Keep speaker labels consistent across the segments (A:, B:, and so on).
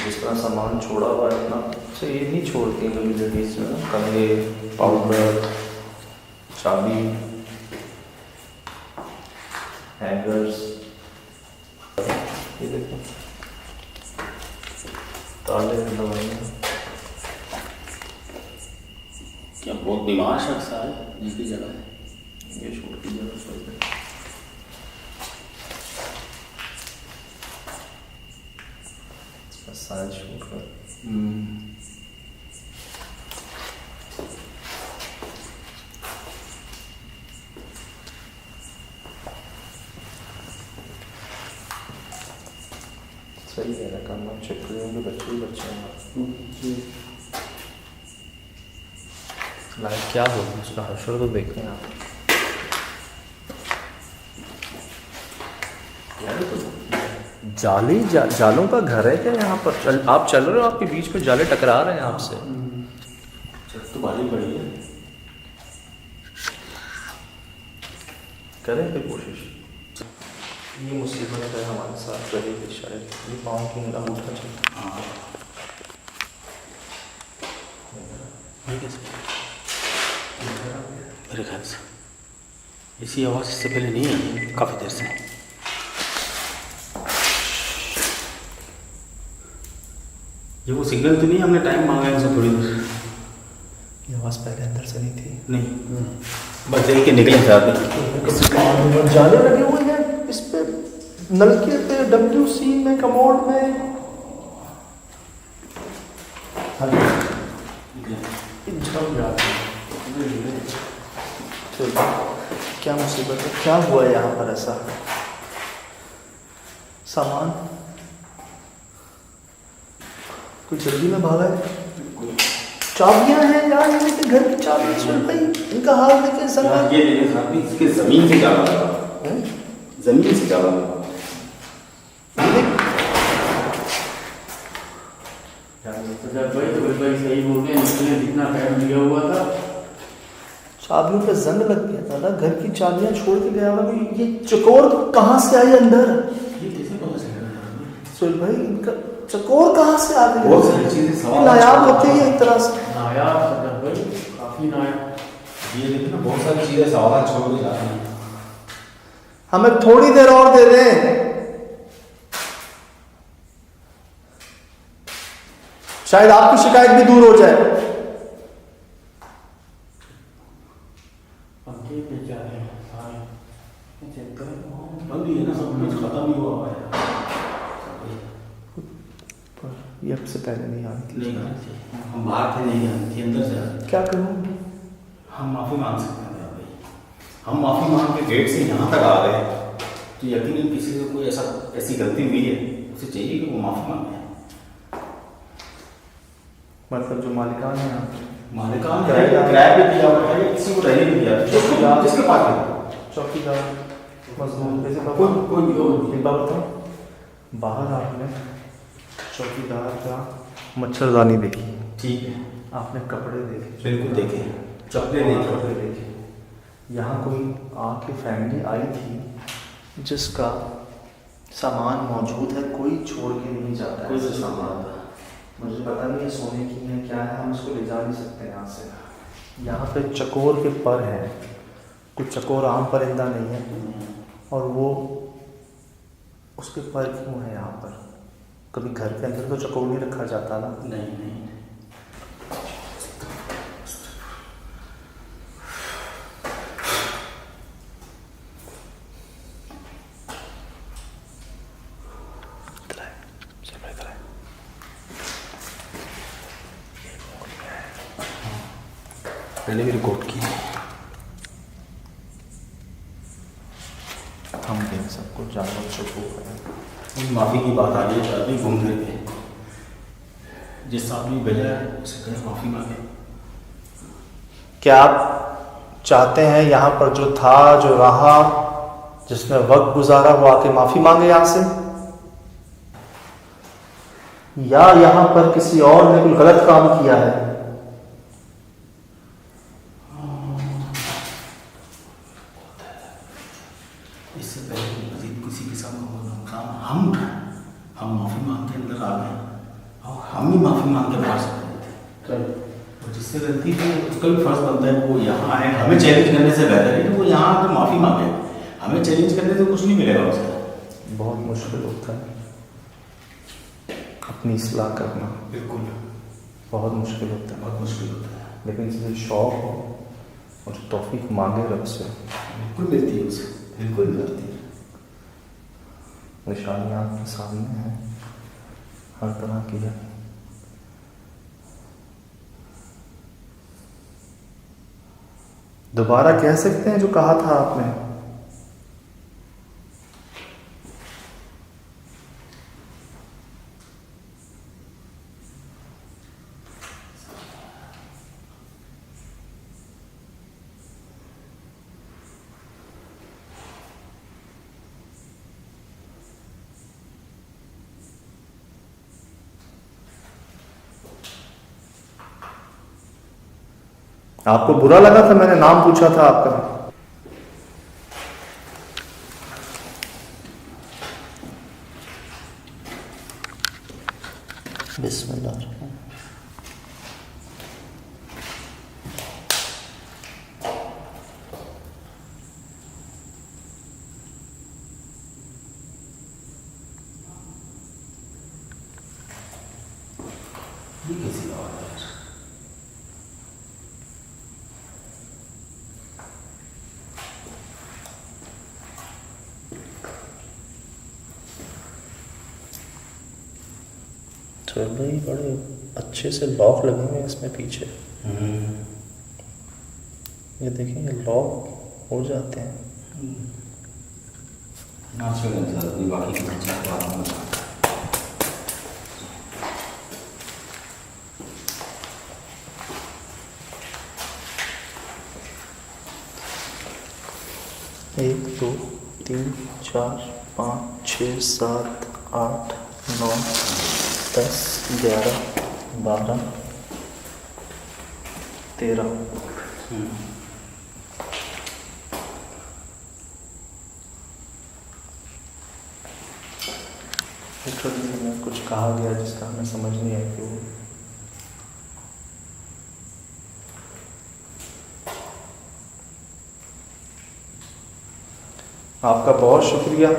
A: जिस तरह सामान छोड़ा हुआ है अपना, से ये नहीं छोड़ती कभी लेडीज में, कंघे, पाउडर, चाबी, हैंगर्स, ये देखो ताले, दवाइयाँ।
B: क्या बहुत बीमार शख्स है जिसकी जगह है
A: ये शूट की जगह सही है। शायद शूट कर सही है ना काम। चक्रियों के बच्चे ही बच्चे हैं। लाइक क्या होगा उसका हशर तो देखते हैं आप। जालों का घर है क्या यहाँ पर? आप चल रहे हो, आपके बीच में जाले टकरा रहे हैं आपसे।
B: छत तो भारी बड़ी है।
A: करें फिर कोशिश। ये मुसीबत है हमारे साथ कभी भी शायद। ये पाँव की अंगूठा चाहिए।
B: हाँ मेरे ख्याल से इसी आवाज़ इससे पहले नहीं आई काफ़ी देर से। ये वो सिग्नल तो नहीं हमने टाइम मांगा है उनसे थोड़ी देर?
A: ये आवाज़ पहले अंदर से नहीं थी।
B: नहीं बस देख के निकले थे आदमी।
A: जाले लगे हुए हैं इस पे, नलके पे, WC में, कमोड में। क्या मुसीबत है? क्या हुआ है यहाँ पर ऐसा? सामान कोई जल्दी में भागा है? चाबियां हैं यार, इनके घर की चाबियां। सुन भाई इनका हाल देखे सर।
B: ये लेने साहब इसके ज़मीन से जाला लगा, ज़मीन से जाला लगा। सही बोल रहे हैं, जितना टाइम लिया हुआ था
A: चाबियों पे जंग लग गया था ना। घर की चाबियां छोड़ के गया होगा। ये चकोर कहाँ से आई अंदर?
B: ये कैसे पता चलेगा?
A: सुन भाई इनका चकोर कहाँ से आ गई?
B: बहुत सारी चीजें सवाल
A: नायाब होती है एक तरह से।
B: नायाब भाई, काफी नायाब। ये देखिए ना, बहुत सारी चीजें सवाल छोड़ के जाती हैं।
A: हमें थोड़ी देर और दे दें, शायद आपकी शिकायत भी दूर हो जाए।
B: बंद ही है ना, सब कुछ खत्म ही हुआ है।
A: ये अब से पहले नहीं आनी थी।
B: नहीं आनी थी, हम बाहर थे, नहीं आनी थी, अंदर से आनी थी।
A: क्या करूं?
B: हम माफ़ी मांग सकते हैं भाई। हम माफ़ी मांग के गेट से यहाँ तक आ गए तो यकीनन किसी से कोई ऐसी गलती हुई है, उसे चाहिए कि वो माफ़ी मांगे।
A: मतलब जो मालिकान है यहाँ,
B: मालिकान किराए पे दिया हुआ है, किसी को रहने नहीं दिया। जिसके पास है
A: चौकीदार, मजदूर, कैसे
B: कोई
A: बात बताओ। बाहर आपने चौकीदार का मच्छरदानी देखी,
B: ठीक है,
A: आपने कपड़े देखे,
B: बिल्कुल देखे, चप्पलें देखे।
A: यहाँ कोई आके फैमिली आई थी जिसका सामान मौजूद है, कोई छोड़ के नहीं जाता है।
B: कोई से सामान
A: मुझे पता नहीं है सोने की है क्या है, हम उसको ले जा नहीं सकते यहाँ से। यहाँ पे चकोर के पर हैं, कुछ चकोर आम परिंदा नहीं है, और वो उसके पर क्यों है यहाँ पर? कभी घर के अंदर तो चकोर नहीं रखा जाता ना।
B: नहीं पहले भी रिकॉर्ड की।
A: हम देख सबको जानवर चकोर है।
B: माफ़ी की बात आ रही है, आदमी घूम फिर के जिस आदमी भेजा है उसे कहीं माफ़ी मांगे।
A: क्या आप चाहते हैं यहाँ पर जो था, जो रहा, जिसने वक्त गुजारा, वो आके माफी मांगे यहाँ से? या यहाँ पर किसी और ने कोई गलत काम किया है?
B: इससे पहले मजीद किसी किस्म का काम हम उठाएं, हम माफ़ी मांग के अंदर आ गए, हम ही माफ़ी मांग के मार सकते थे। तो जिससे गलती की उसका भी फर्ज बनता है वो यहाँ आए, हमें चैलेंज करने से बेहतर है कि वो यहाँ आकर माफ़ी मांगे। हमें चैलेंज करने से कुछ नहीं मिलेगा उसका।
A: बहुत मुश्किल होता है अपनी इस्लाह करना,
B: बिल्कुल
A: बहुत मुश्किल होता है।
B: बहुत मुश्किल होता है।
A: लेकिन जिसे शौक हो और जो तौफीक मांगे रब से,
B: बिल्कुल मिलती है उसे, बिल्कुल मिलती है।
A: निशानियाँ आपके सामने हैं हर तरह की है। दोबारा कह सकते हैं जो कहा था आपने? आपको बुरा लगा था मैंने नाम पूछा था आपका? बिस्मिल्लाह।
B: ये कैसी बात है?
A: तो भाई बड़े अच्छे से लॉक लगे हुए हैं इसमें पीछे। ये देखें, ये लॉक हो जाते हैं।
B: बाकी
A: एक, दो, तीन, चार, 5, 6, 7, 8, 9, 10, 11, 12, 13। में कुछ कहा गया जिसका हमें समझ नहीं आया कि वो आपका बहुत शुक्रिया।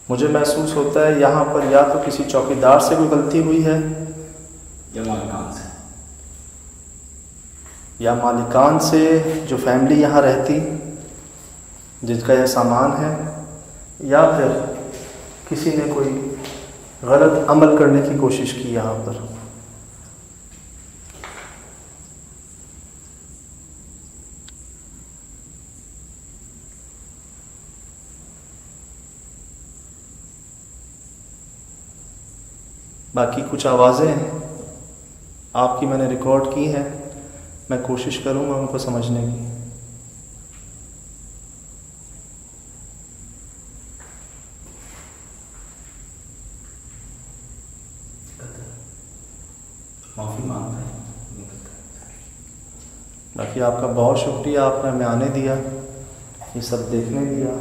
A: मुझे महसूस होता है यहाँ पर या तो किसी चौकीदार से कोई गलती हुई है या मालिकान से जो फैमिली यहाँ रहती जिसका यह सामान है, या फिर किसी ने कोई गलत अमल करने की कोशिश की यहाँ पर। बाकी कुछ आवाज़ें आपकी मैंने रिकॉर्ड की हैं, मैं कोशिश करूँगा उनको समझने की।
B: माफ़ी मांगता है।
A: बाकी आपका बहुत शुक्रिया, आपने हमें आने दिया, ये सब देखने दिया।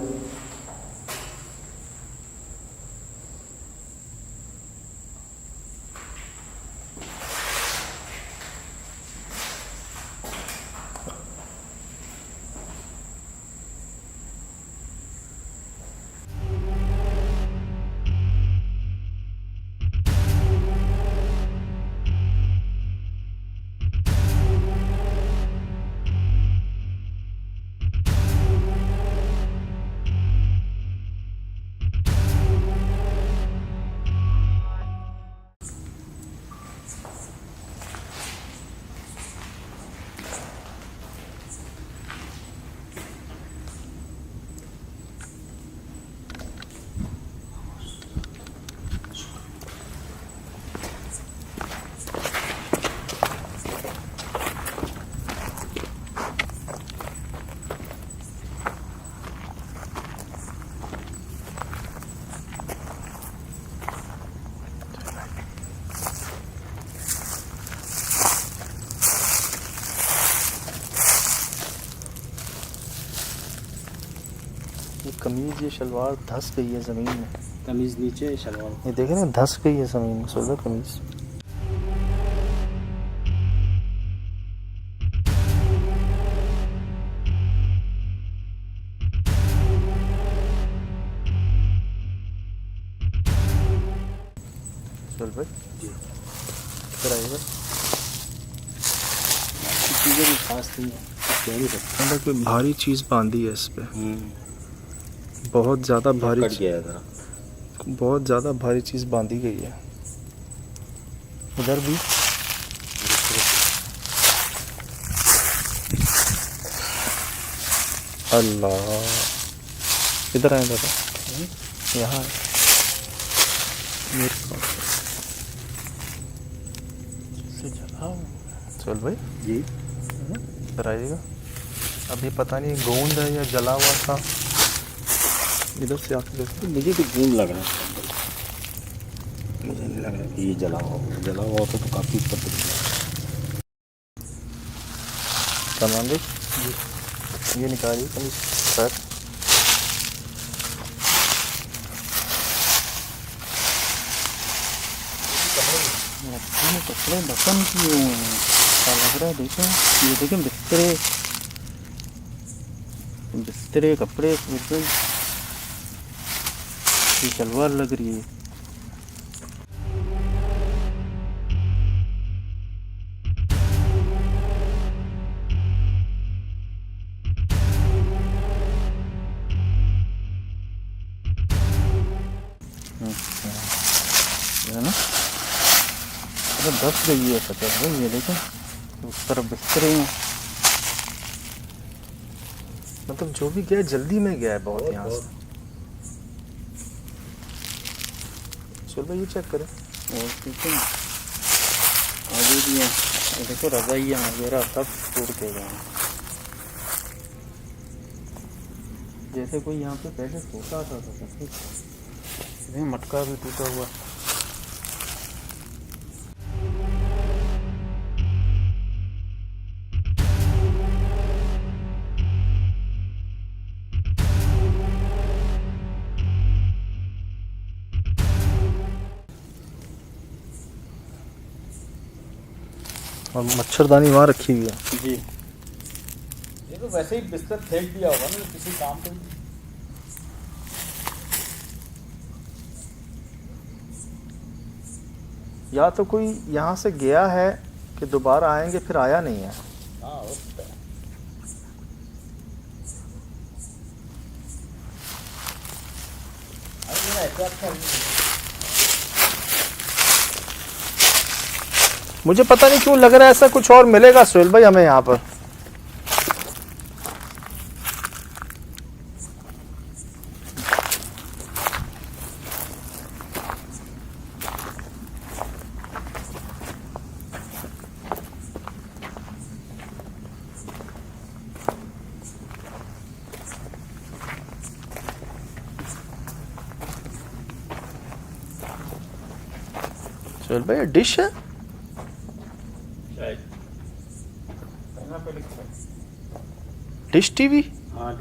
A: कमीज ये शलवार धंस गई है ज़मीन में।
B: कमीज नीचे शलवार
A: ये देखे ना धंस गई है ज़मीन में सोलह कमीज। चल भाई
B: जी
A: इधर आइएगा।
B: चीज़ें भी खास नहीं है, कह नहीं सकते।
A: मतलब कोई भारी चीज़ बांधी है इस पे, बहुत ज़्यादा भारी
B: कट गया है ज़रा।
A: बहुत ज़्यादा भारी चीज़ बांधी गई है। उधर भी अल्लाह, इधर आए दादा, यहाँ से चलाओ। चल भाई
B: जी
A: इधर आइएगा। अभी पता नहीं गोंद है या जला हुआ था, इधर से आके देखो।
B: मुझे तो गूंद लग रहा है, मुझे नहीं लग रहा कि ये जला हुआ होता तो काफ़ी ऊपर तक गया।
A: सामान देख ये निकालिए कहीं सर। कपड़े बर्तन किए हुए हैं, क्या लग रहा है। देखो ये देखें बिस्तरे कपड़े, ये शलवार लग रही है। है ना, अरे दस गई है सचर भाई। ये देखें उस तरफ बिस्तरे हैं, मतलब जो भी गया जल्दी में गया है बहुत यहाँ से। चलो ये चेक करें। और ठीक है आगे भी हैं, ये देखो रजाइयाँ वगैरह सब टूट के गए हैं। जैसे कोई यहाँ पे पहले सोता था तो सब कुछ, मटका भी टूटा हुआ। और मच्छरदानी वहाँ रखी हुई है।
B: जी ये तो वैसे ही बिस्तर फेंक दिया होगा ना किसी काम पे।
A: या तो कोई यहाँ से गया है कि दोबारा आएंगे, फिर आया नहीं है।
B: हाँ हो सकता है। अरे मेरा एहतियात कर
A: मुझे पता नहीं क्यों लग रहा है ऐसा कुछ और मिलेगा सोहेल भाई हमें यहाँ पर। सोहेल भाई ये डिश है, डिश टीवी।
B: हाँ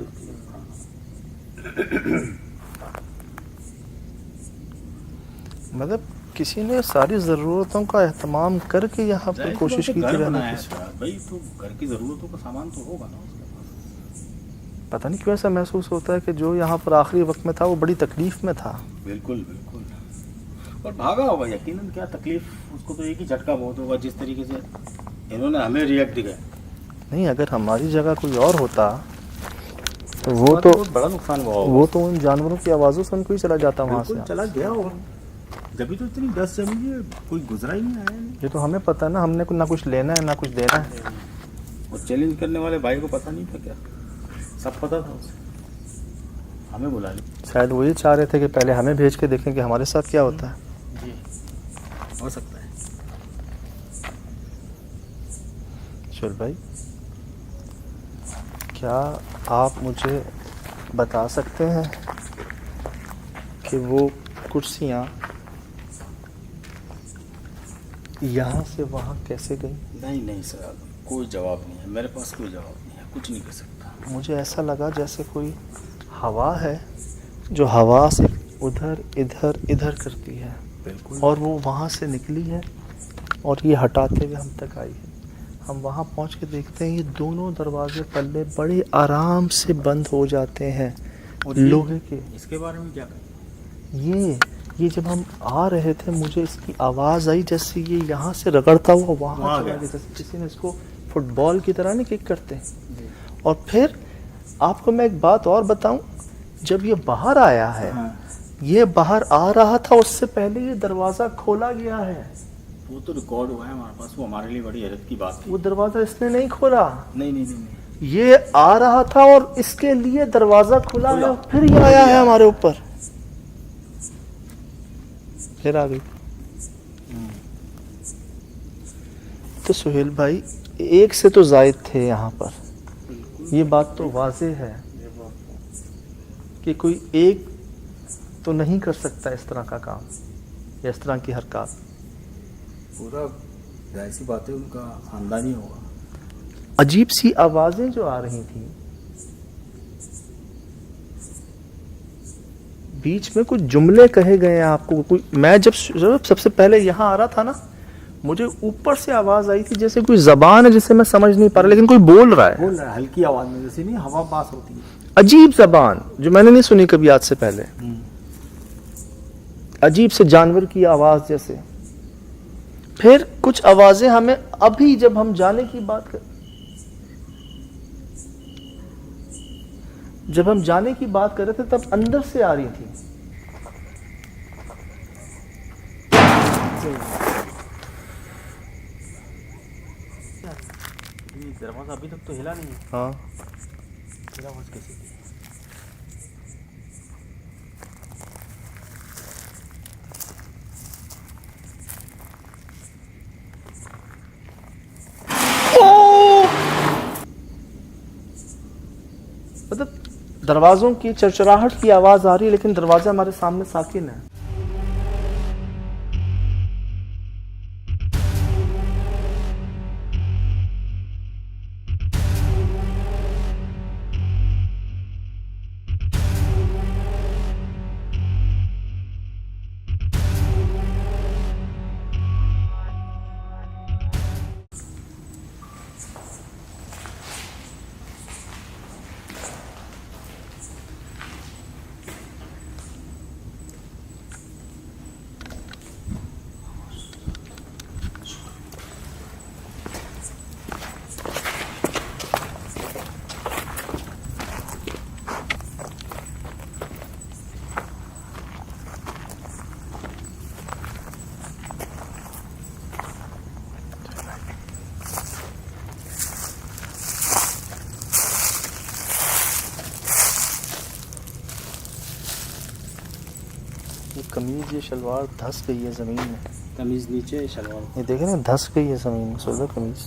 A: मतलब किसी ने सारी ज़रूरतों का एहतमाम करके यहाँ पर कोशिश की थी रहने की।
B: भाई तो घर की ज़रूरतों का सामान तो होगा ना उसके पास।
A: पता नहीं क्यों ऐसा महसूस होता है कि जो यहाँ पर आखिरी वक्त में था वो बड़ी तकलीफ में था।
B: बिल्कुल बिल्कुल, और भागा होगा यकीनन। क्या तकलीफ, उसको तो एक ही झटका बहुत होगा जिस तरीके से इन्होंने हमें रिएक्ट दिया।
A: नहीं अगर हमारी जगह कोई और होता तो वो तो
B: बड़ा नुकसान हुआ होगा।
A: वो तो उन जानवरों की आवाज़ों से उनको ही चला जाता वहाँ से।
B: चला गया होगा, जब तो इतनी डस्ट जमी है, कोई गुजरा ही नहीं आया नहीं।
A: ये तो हमें पता है ना, हमने ना कुछ लेना है ना कुछ देना है।
B: और चैलेंज करने वाले भाई को पता नहीं था क्या? सब पता था उसे, हमें बुला लिया।
A: शायद वही चाह रहे थे कि पहले हमें भेज के देखें कि हमारे साथ क्या होता है।
B: जी हो सकता है।
A: चल भाई क्या आप मुझे बता सकते हैं कि वो कुर्सियाँ यहाँ से वहाँ कैसे गई?
B: नहीं सर, कोई जवाब नहीं है मेरे पास, कोई जवाब नहीं है, कुछ नहीं कर सकता।
A: मुझे ऐसा लगा जैसे कोई हवा है जो हवा से उधर इधर इधर करती है,
B: बिल्कुल।
A: और वो वहाँ से निकली है और ये हटाते हुए हम तक आई है। हम वहाँ पहुँच के देखते हैं ये दोनों दरवाजे पल्ले बड़े आराम से बंद हो जाते हैं लोहे के।
B: इसके बारे में क्या कहें?
A: ये जब हम आ रहे थे मुझे इसकी आवाज़ आई जैसे ये यहाँ से रगड़ता हुआ वहाँ
B: वहाँ
A: चला
B: गया।
A: गया, जैसे किसी ने इसको फुटबॉल की तरह नहीं किक करते हैं। और फिर आपको मैं एक बात और बताऊं, जब ये बाहर आया है, ये बाहर आ रहा था उससे पहले ये दरवाज़ा खोला गया है।
B: वो तो रिकॉर्ड हुआ है हमारे पास, वो हमारे लिए बड़ी हैरत की बात थी।
A: वो दरवाज़ा इसने नहीं खोला,
B: नहीं।
A: ये आ रहा था और इसके लिए दरवाज़ा खुला है, फिर ये आया है हमारे ऊपर, फिर आ गई। तो सुहेल भाई एक से तो जायद थे यहाँ पर, ये बात तो वाज़ेह है कि कोई एक तो नहीं कर सकता इस तरह का काम या इस तरह की हरकत।
B: पूरा ऐसी बातें उनका खानदान ही होगा।
A: अजीब सी आवाज़ें जो आ रही थी, बीच में कुछ जुमले कहे गए हैं आपको। कोई मैं जब सबसे पहले यहाँ आ रहा था ना, मुझे ऊपर से आवाज़ आई थी जैसे कोई ज़बान है जिसे मैं समझ नहीं पा रहा, लेकिन कोई बोल रहा है
B: हल्की आवाज में, जैसे नहीं हवा पास होती है।
A: अजीब ज़बान जो मैंने नहीं सुनी कभी आज से पहले, अजीब से जानवर की आवाज़ जैसे। फिर कुछ आवाज़ें हमें अभी जब हम जाने की बात कर जब हम जाने की बात कर रहे थे तब अंदर से आ रही थी।
B: दरवाजा अभी तक तो हिला नहीं है।
A: हाँ,
B: फिर आवाज कैसे थी?
A: मतलब दरवाजों की चरचराहट की आवाज़ आ रही है, लेकिन दरवाजा हमारे सामने साकिन है। ये कमीज ये शलवार धस गई है ज़मीन में।
B: कमीज नीचे, शलवार
A: ये देखे ना, धस गई है ज़मीन में सोलह कमीज।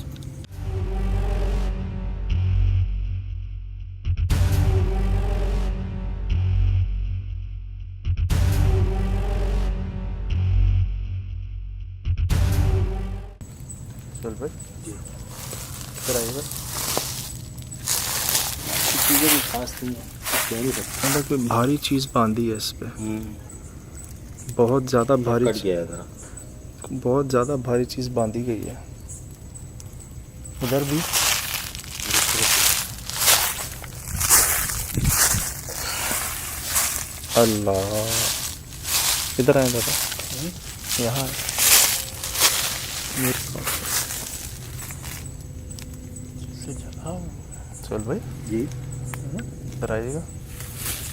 A: चल भाई
B: जी।
A: इधर आइएगा।
B: चीज़ें भी खास थी, कह नहीं सकते।
A: अंदर कोई भारी चीज़ बांधी है इस पे, बहुत ज़्यादा भारी
B: कट गया था।
A: बहुत ज़्यादा भारी चीज़ बांधी गई है। उधर भी अल्लाह, इधर आए दादा, यहाँ मेरे पास से चला। चल भाई
B: जी।
A: इधर आइएगा।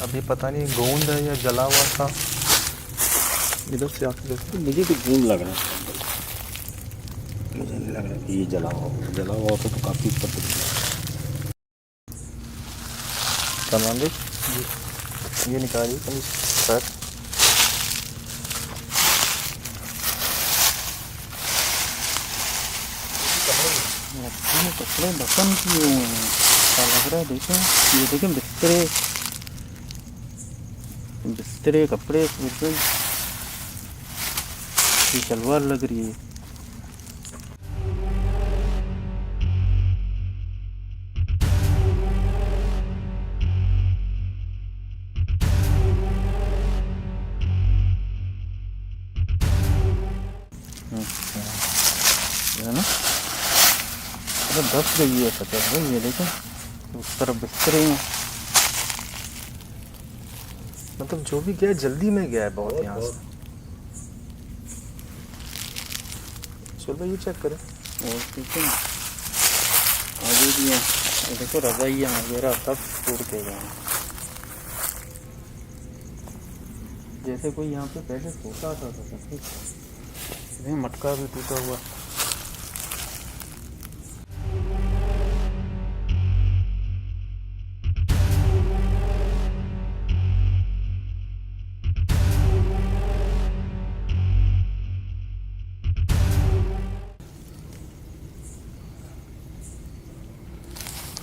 A: अभी पता नहीं गोंद है या जला हुआ था, इधर से आके देखो।
B: मुझे तो गूंद लग रहा है, मुझे नहीं लग रहा कि ये जला हुआ होता तो काफ़ी ऊपर तक गया।
A: सलमान भाई ये निकालिए कमीज सर। कपड़े बर्तन किए हुए हैं, क्या लग रहा है। देखें ये, देखें बिस्तरे कपड़े बिल्कुल, ये शलवार लग रही है। है ना। अरे दस गई है सचर भाई, ये देखो उस तरफ बिस्तरे हैं। मतलब जो भी गया जल्दी में गया है बहुत यहाँ से। चलो ये चेक करें।
C: और ठीक है आगे भी है, ये देखो रजाइयाँ वगैरह सब टूट के गए हैं। जैसे कोई यहाँ पे पहले सोता था तो सब कुछ। मटका भी टूटा हुआ।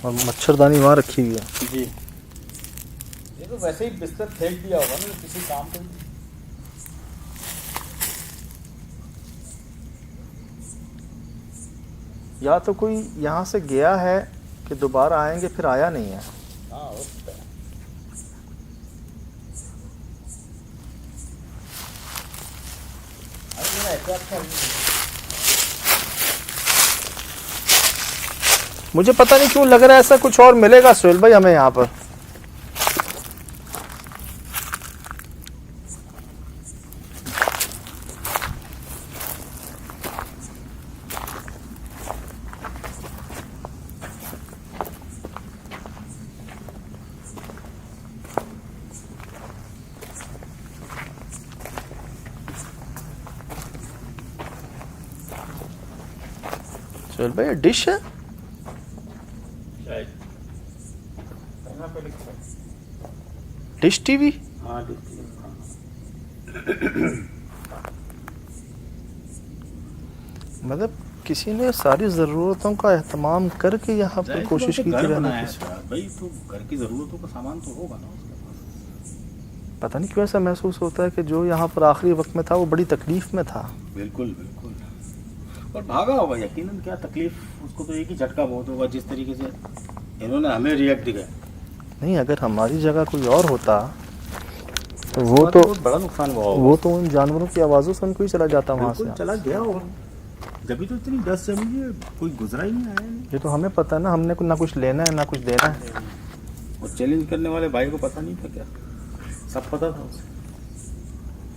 A: और मच्छरदानी वहाँ रखी हुई है।
C: जी ये तो वैसे ही बिस्तर फेंक दिया होगा ना किसी काम पे।
A: या तो कोई यहाँ से गया है कि दोबारा आएंगे, फिर आया नहीं है।
C: हाँ हो सकता है। अरे मेरा एहतियात कर
A: मुझे पता नहीं क्यों लग रहा है ऐसा कुछ और मिलेगा सोहेल भाई हमें यहाँ पर। सोहेल भाई ये डिश है। Dish TV.
C: हाँ
A: मतलब किसी ने सारी ज़रूरतों का एहतमाम करके यहाँ पर कोशिश की थी रहने की।
B: भाई तो घर की जरूरतों का सामान तो होगा ना उसके पास।
A: पता नहीं क्यों ऐसा महसूस होता है कि जो यहाँ पर आखिरी वक्त में था वो बड़ी तकलीफ में था।
B: बिल्कुल बिल्कुल। और भागा होगा यकीनन, क्या तकलीफ उसको तो एक ही झटका बहुत होगा जिस तरीके से इन्होंने हमें रिएक्ट दिया।
A: नहीं अगर हमारी जगह कोई और होता तो वो तो
B: बड़ा नुकसान हुआ होगा।
A: वो तो उन जानवरों की आवाज़ों से उनको ही चला जाता वहाँ से।
B: चला गया होगा, जब तो इतनी डस्ट जमी है, कोई गुजरा ही नहीं आया।
A: ये तो हमें पता है ना, हमने ना कुछ लेना है ना कुछ देना है।
B: और चैलेंज करने वाले भाई को पता नहीं था क्या? सब पता था उसे,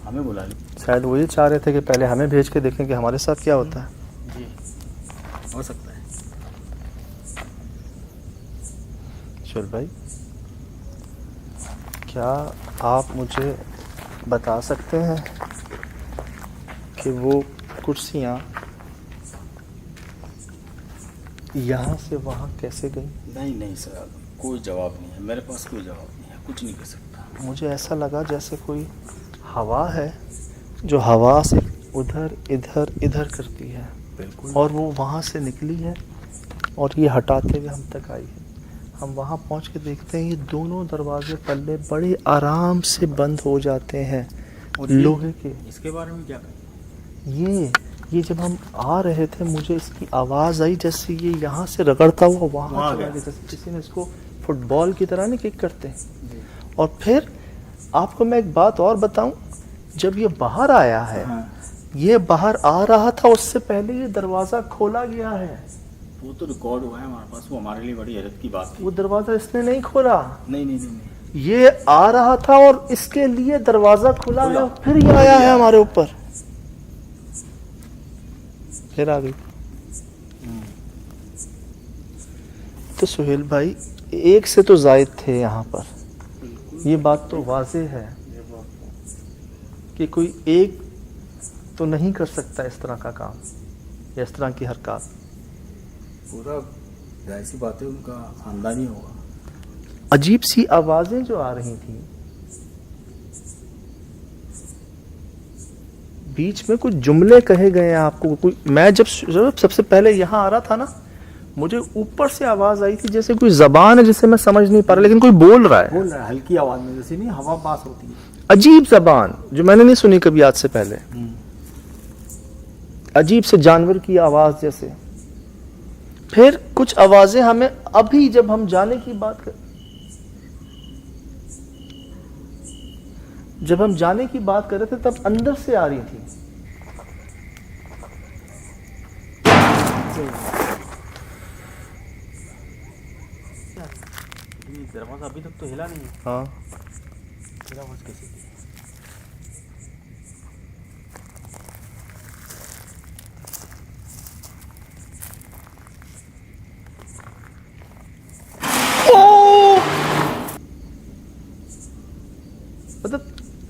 B: हमें बुला लिया।
A: शायद वो ये चाह रहे थे कि पहले हमें भेज के देखें कि हमारे साथ क्या होता है।
C: जी
B: हो सकता है।
A: चल भाई क्या आप मुझे बता सकते हैं कि वो कुर्सियाँ यहाँ से वहाँ कैसे गई?
B: नहीं नहीं सर, कोई जवाब नहीं है मेरे पास, कोई जवाब नहीं है, कुछ नहीं कर सकता।
A: मुझे ऐसा लगा जैसे कोई हवा है जो हवा से उधर इधर इधर करती है।
B: बिल्कुल।
A: और वो वहाँ से निकली है और ये हटाते हुए हम तक आई है। हम वहाँ पहुँच के देखते हैं ये दोनों दरवाजे पल्ले बड़े आराम से बंद हो जाते हैं लोहे के।
B: इसके बारे में क्या कहें?
A: ये जब हम आ रहे थे मुझे इसकी आवाज़ आई जैसे ये यहाँ से रगड़ता हुआ वहाँ चला गया, जैसे किसी ने इसको फुटबॉल की तरह नहीं किक करते। और फिर आपको मैं एक बात और बताऊं, जब ये बाहर आया है, ये बाहर आ रहा था उससे पहले ये दरवाज़ा खोला गया है।
B: वो तो रिकॉर्ड हुआ है हमारे पास, वो हमारे लिए बड़ी हैरत की बात थी।
A: वो दरवाज़ा इसने नहीं खोला।
B: नहीं नहीं नहीं, नहीं।
A: ये आ रहा था और इसके लिए दरवाज़ा खुला है और फिर ये आया है हमारे ऊपर, फिर आ गई। तो सुहेल भाई एक से तो जायद थे यहाँ पर, ये बात तो वाज़े है कि कोई एक तो नहीं कर सकता इस तरह का काम या इस तरह की हरकत।
B: पूरा ऐसी बातें उनका खानदानी होगा।
A: अजीब सी आवाज़ें जो आ रही थी, बीच में कुछ जुमले कहे गए हैं आपको। कोई मैं जब सबसे पहले यहाँ आ रहा था ना, मुझे ऊपर से आवाज़ आई थी जैसे कोई ज़बान है जिसे मैं समझ नहीं पा रहा, लेकिन कोई बोल रहा है
B: हल्की आवाज़ में, जैसे नहीं हवा पास होती है।
A: अजीब ज़बान जो मैंने नहीं सुनी कभी आज से पहले, अजीब से जानवर की आवाज़ जैसे। फिर कुछ आवाज़ें हमें अभी जब हम जाने की बात कर रहे थे तब अंदर से आ रही थी।
B: दरवाजा अभी तक तो हिला नहीं है।
A: हाँ
B: हिला आवाज कैसे की?
A: मतलब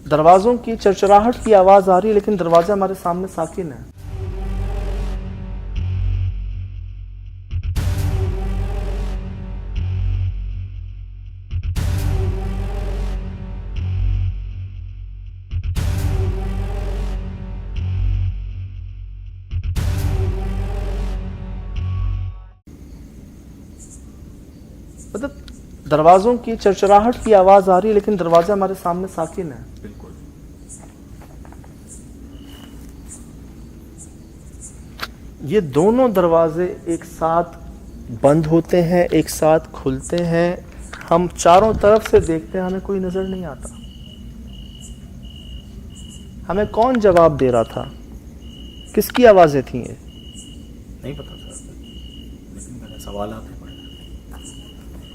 A: दरवाज़ों की चरचराहट की आवाज़ आ रही है, लेकिन दरवाज़ा हमारे सामने साकिन है। मतलब दरवाज़ों की चरचराहट की आवाज़ आ रही है, लेकिन दरवाज़ा हमारे सामने साकिन है।
B: बिल्कुल।
A: ये दोनों दरवाजे एक साथ बंद होते हैं, एक साथ खुलते हैं। हम चारों तरफ से देखते हैं, हमें कोई नज़र नहीं आता। हमें कौन जवाब दे रहा था? किसकी आवाज़ें थी ये?
B: नहीं पता सर, लेकिन मेरे सवाल आते पड़े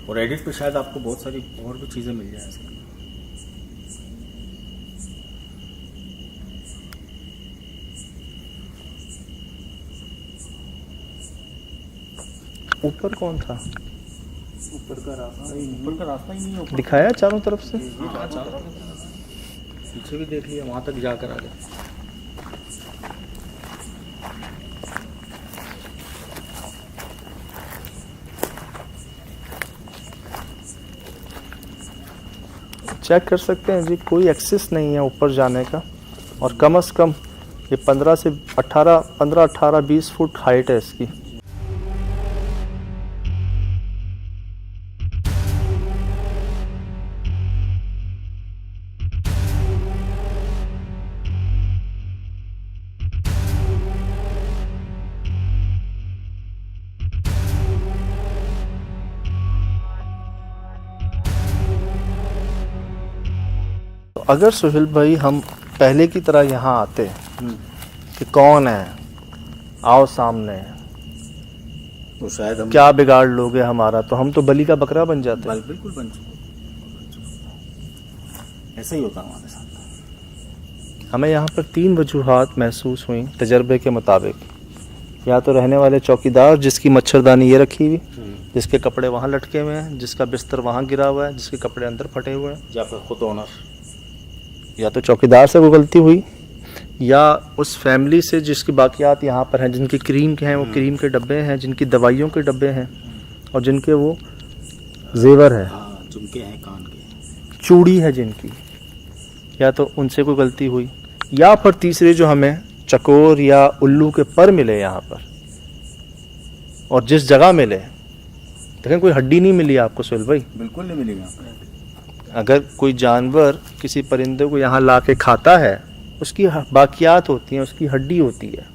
B: और एडिट पे शायद आपको बहुत सारी और भी चीज़ें मिल जाए ऐसे।
A: ऊपर कौन था?
C: ऊपर का रास्ता ही नहीं है ऊपर।
A: दिखाया चारों तरफ से?
B: हाँ, चारों पीछे भी देख लिया, वहाँ तक जाकर आ गया।
A: चेक कर सकते हैं जी, कोई एक्सेस नहीं है ऊपर जाने का। और कम से कम ये 15-18 फुट हाइट है इसकी। अगर सुहेल भाई हम पहले की तरह यहाँ आते कि कौन है, आओ सामने,
B: तो शायद हम
A: क्या बिगाड़ लोगे हमारा, तो हम तो बलि का बकरा बन जाते।
B: बिल्कुल बन चुके। ऐसा ही होता हमारे साथ।
A: हमें यहाँ पर 3 वजूहात महसूस हुई तजर्बे के मुताबिक। या तो रहने वाले चौकीदार जिसकी मच्छरदानी ये रखी हुई, जिसके कपड़े वहाँ लटके हुए हैं, जिसका बिस्तर वहाँ गिरा हुआ है, जिसके कपड़े अंदर फटे हुए हैं,
B: या फिर खुद ओनर।
A: या तो चौकीदार से कोई गलती हुई, या उस फैमिली से जिसकी बाकियात यहाँ पर हैं, जिनके क्रीम के हैं वो क्रीम के डब्बे हैं, जिनकी दवाइयों के डब्बे हैं, और जिनके वो जेवर है,
B: हाँ, झुमके हैं, कान के,
A: चूड़ी है जिनकी, या तो उनसे कोई गलती हुई। या फिर तीसरे जो हमें चकोर या उल्लू के पर मिले यहाँ पर, और जिस जगह मिले, देखें कोई हड्डी नहीं मिली आपको सुहेल भाई।
B: बिल्कुल नहीं मिलेगा।
A: अगर कोई जानवर किसी परिंदे को यहाँ ला के खाता है, उसकी बाकियात होती हैं, उसकी हड्डी होती है,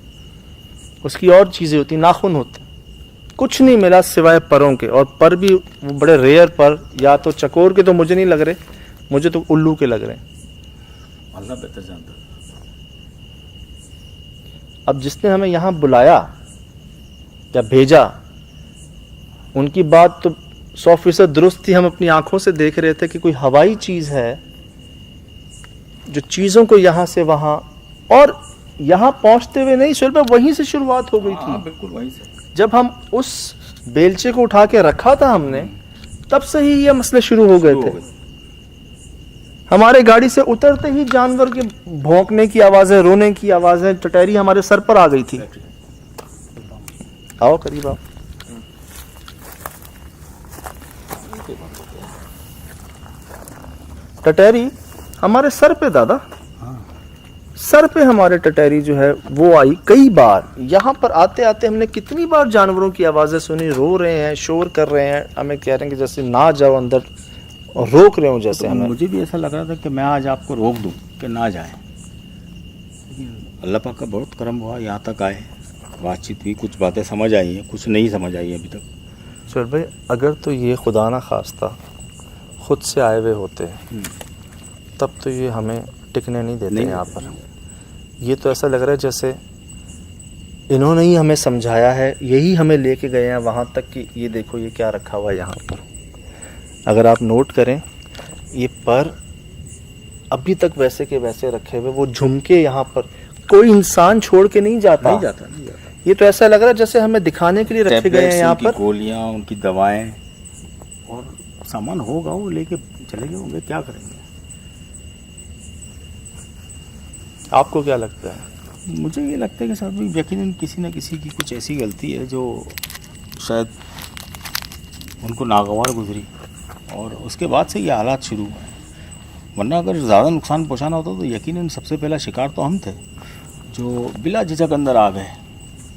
A: उसकी और चीज़ें होती हैं, नाखून होते हैं, कुछ नहीं मिला सिवाय परों के। और पर भी वो बड़े रेयर पर, या तो चकोर के तो मुझे नहीं लग रहे, मुझे तो उल्लू के लग रहे हैं।
B: अल्लाह बेहतर जानता है।
A: अब जिसने हमें यहाँ बुलाया या भेजा, उनकी बात तो 100% दुरुस्त थी। हम अपनी आंखों से देख रहे थे कि कोई हवाई चीज़ है जो चीज़ों को यहाँ से वहाँ, और यहाँ पहुँचते हुए नहीं सुहेल भाई, वहीं से शुरुआत हो गई थी।
B: बिल्कुल वहीं से।
A: जब हम उस बेलचे को उठा के रखा था हमने, तब से ही ये मसले शुरू हो गए थे। हमारे गाड़ी से उतरते ही जानवर के भौंकने की आवाज़ें, रोने की आवाज़ें, टटैरी हमारे सर पर आ गई थी। आओ करीब आओ। टटैरी हमारे सर पे दादा, सर पे हमारे टटैरी जो है वो आई कई बार। यहाँ पर आते आते हमने कितनी बार जानवरों की आवाज़ें सुनी, रो रहे हैं, शोर कर रहे हैं, हमें कह रहे हैं कि जैसे ना जाओ अंदर, और रोक रहे हो जैसे
B: तो
A: हमें।
B: मुझे भी ऐसा लग रहा था कि मैं आज आपको रोक दूं कि ना जाए। अल्लाह पाक का बहुत करम हुआ, यहाँ तक आए, बातचीत हुई, कुछ बातें समझ आई हैं, कुछ नहीं समझ आई अभी तक।
A: सुहेल भाई, अगर तो ये खुदा ना खास्ता खुद से आए हुए होते तब तो ये हमें टिकने नहीं देते यहाँ पर। ये तो ऐसा लग रहा है जैसे इन्होंने ही हमें समझाया है, यही हमें लेके गए हैं वहाँ तक कि ये देखो ये क्या रखा हुआ है यहाँ पर। अगर आप नोट करें ये पर अभी तक वैसे के वैसे रखे हुए, वो झुमके यहाँ पर कोई इंसान छोड़ के नहीं जाता।
B: नहीं जाता।
A: ये तो ऐसा लग रहा है जैसे हमें दिखाने के लिए रखे गए हैं यहाँ पर।
B: गोलियां, उनकी दवाएं और सामान होगा, वो लेके चले गए होंगे, क्या करेंगे।
A: आपको क्या लगता है?
B: मुझे ये लगता है कि साहब भाई यकीनन किसी न किसी की कुछ ऐसी गलती है जो शायद उनको नागवार गुजरी और उसके बाद से ये हालात शुरू हुए। वरना अगर ज़्यादा नुकसान पहुंचाना होता तो यकीनन सबसे पहला शिकार तो हम थे, जो बिला झिझक अंदर आ गए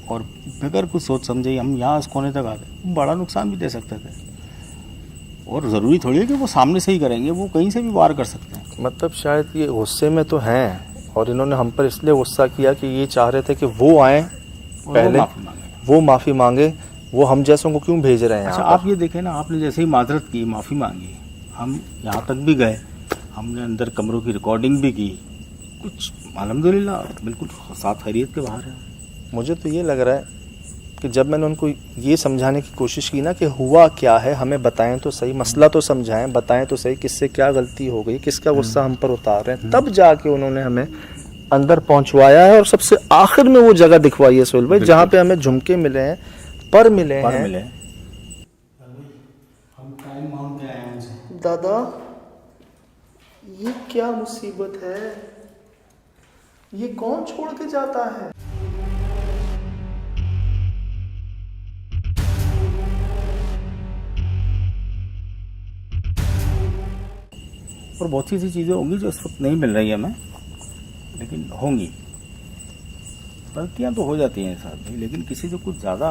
B: और बगैर कुछ सोच समझे हम यहाँ इस कोने तक आ गए। बड़ा नुकसान भी दे सकते थे और ज़रूरी थोड़ी है कि वो सामने से ही करेंगे, वो कहीं से भी वार कर सकते हैं।
A: मतलब शायद ये गुस्से में तो हैं और इन्होंने हम पर इसलिए गुस्सा किया कि ये चाह रहे थे कि वो आए पहले, वो माफ़ी मांगे, वो हम जैसों को क्यों भेज रहे हैं।
B: अच्छा आप ये देखें ना, आपने जैसे ही माजरत की, माफ़ी मांगी, हम यहाँ तक भी गए, हमने अंदर कमरों की रिकॉर्डिंग भी की, कुछ अल्हम्दुलिल्लाह बिल्कुल साथ खैरियत के बाहर है।
A: मुझे तो ये लग रहा है कि जब मैंने उनको ये समझाने की कोशिश की ना कि हुआ क्या है, हमें बताएं तो सही, मसला तो समझाएं, बताएं तो सही किससे क्या गलती हो गई, किसका गुस्सा हम पर उतार रहे हैं, तब जाके उन्होंने हमें अंदर पहुंचवाया है और सबसे आखिर में वो जगह दिखवाई है सोहेल भाई जहाँ पे हमें झुमके मिले हैं, पर मिले हैं।
B: हम टाइम मांग के आए हैं उनसे।
A: दादा ये क्या मुसीबत है, ये कौन छोड़ के जाता है?
B: और बहुत सी ऐसी चीज़ें होंगी जो इस वक्त नहीं मिल रही है हमें, लेकिन होंगी। गलतियाँ तो हो जाती हैं साथ में, लेकिन किसी से कुछ ज़्यादा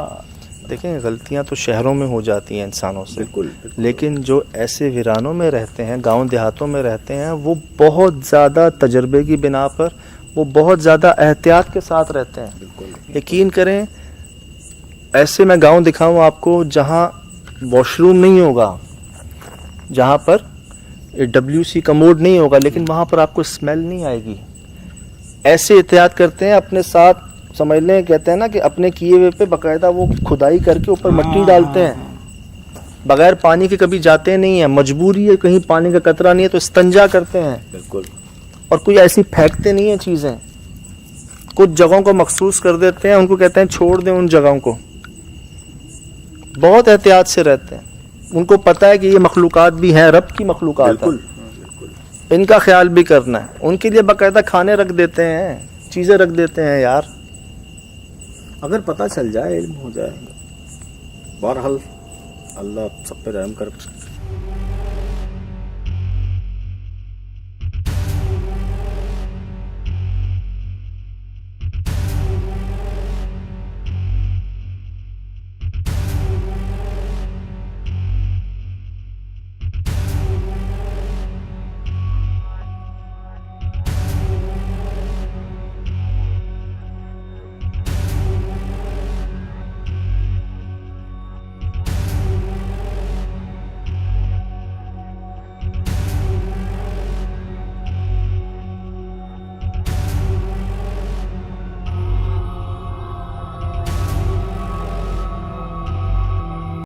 A: देखें गलतियां तो शहरों में हो जाती हैं इंसानों से,
B: बिल्कुल।
A: लेकिन जो ऐसे वीरानों में रहते हैं, गांव देहातों में रहते हैं, वो बहुत ज़्यादा तजर्बे की बिना पर वो बहुत ज़्यादा एहतियात के साथ रहते हैं।
B: बिल्कुल।
A: यकीन करें, ऐसे मैं गांव दिखाऊं आपको जहां वॉशरूम नहीं होगा, जहां पर WC कमोड नहीं होगा, लेकिन वहां पर आपको स्मेल नहीं आएगी। ऐसे एहतियात करते हैं अपने साथ, समझ लें, कहते हैं ना कि अपने किए हुए पे बाकायदा वो खुदाई करके ऊपर मिट्टी डालते हैं, बगैर पानी के कभी जाते नहीं है, मजबूरी है, कहीं पानी का कतरा नहीं है तो इस्तंजा करते हैं।
B: बिल्कुल।
A: और कोई ऐसी फेंकते नहीं है चीज़ें, कुछ जगहों को मखसूस कर देते हैं, उनको कहते हैं छोड़ दें उन जगहों को। बहुत एहतियात से रहते हैं, उनको पता है कि ये मखलूकात भी हैं, रब की मखलूकात है, इनका ख्याल भी करना है। उनके लिए बाकायदा खाने रख देते हैं, चीज़ें रख देते हैं। यार
B: अगर पता चल जाए, इल्म हो जाए, बहरहाल अल्लाह सब पे रहम कर